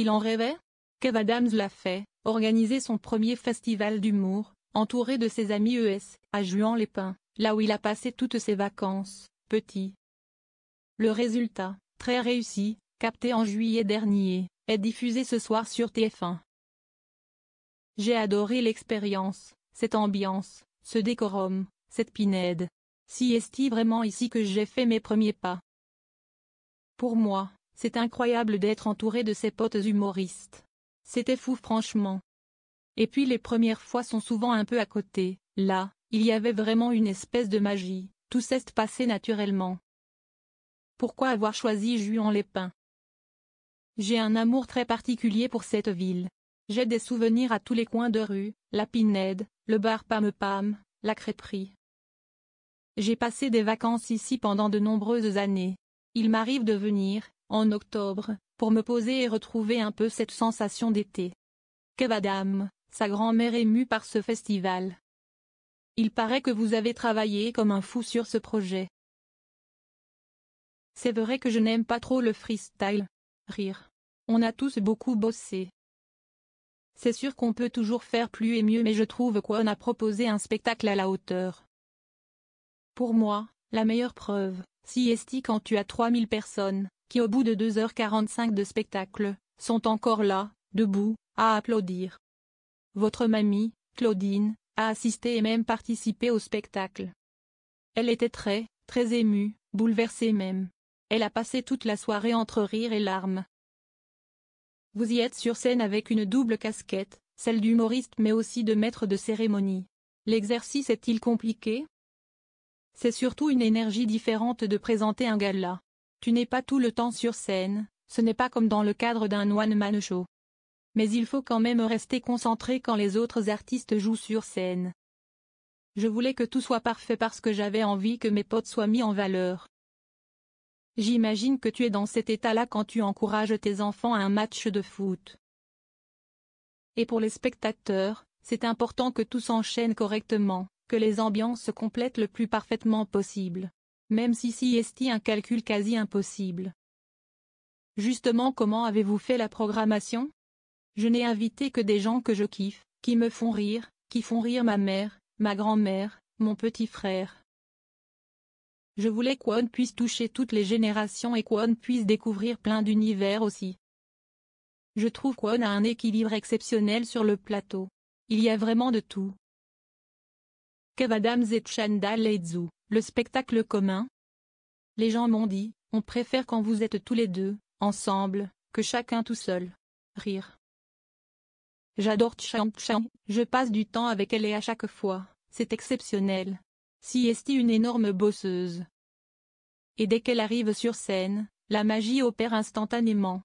Il en rêvait? Kev Adams l'a fait, organiser son premier festival d'humour, entouré de ses amis à Juan-les-Pins, là où il a passé toutes ses vacances, petit. Le résultat, très réussi, capté en juillet dernier, est diffusé ce soir sur TF1. J'ai adoré l'expérience, cette ambiance, ce décorum, cette pinède. Si est-il vraiment ici que j'ai fait mes premiers pas? Pour moi, c'est incroyable d'être entouré de ces potes humoristes. C'était fou franchement. Et puis les premières fois sont souvent un peu à côté, là, il y avait vraiment une espèce de magie, tout s'est passé naturellement. Pourquoi avoir choisi Juan-les-Pins? J'ai un amour très particulier pour cette ville. J'ai des souvenirs à tous les coins de rue, la pinède, le bar Pam Pam, la crêperie. J'ai passé des vacances ici pendant de nombreuses années. Il m'arrive de venir, en octobre, pour me poser et retrouver un peu cette sensation d'été. Kev Adams, sa grand-mère émue par ce festival. Il paraît que vous avez travaillé comme un fou sur ce projet. C'est vrai que je n'aime pas trop le freestyle. Rire. On a tous beaucoup bossé. C'est sûr qu'on peut toujours faire plus et mieux, mais je trouve qu'on a proposé un spectacle à la hauteur. Pour moi, la meilleure preuve, si est quand tu as 3000 personnes, qui au bout de 2h45 de spectacle, sont encore là, debout, à applaudir. Votre mamie, Claudine, a assisté et même participé au spectacle. Elle était très, très émue, bouleversée même. Elle a passé toute la soirée entre rire et larmes. Vous y êtes sur scène avec une double casquette, celle d'humoriste mais aussi de maître de cérémonie. L'exercice est-il compliqué? C'est surtout une énergie différente de présenter un gala. Tu n'es pas tout le temps sur scène, ce n'est pas comme dans le cadre d'un one-man show. Mais il faut quand même rester concentré quand les autres artistes jouent sur scène. Je voulais que tout soit parfait parce que j'avais envie que mes potes soient mis en valeur. J'imagine que tu es dans cet état-là quand tu encourages tes enfants à un match de foot. Et pour les spectateurs, c'est important que tout s'enchaîne correctement, que les ambiances se complètent le plus parfaitement possible. Même si est un calcul quasi impossible. Justement, comment avez-vous fait la programmation? Je n'ai invité que des gens que je kiffe, qui me font rire, qui font rire ma mère, ma grand-mère, mon petit frère. Je voulais qu'on puisse toucher toutes les générations et qu'on puisse découvrir plein d'univers aussi. Je trouve qu'on a un équilibre exceptionnel sur le plateau. Il y a vraiment de tout. Kev Adams et Chandal Leidzu, le spectacle commun. Les gens m'ont dit, on préfère quand vous êtes tous les deux, ensemble, que chacun tout seul. Rire. J'adore Chan, je passe du temps avec elle et à chaque fois, c'est exceptionnel. Si est une énorme bosseuse. Et dès qu'elle arrive sur scène, la magie opère instantanément.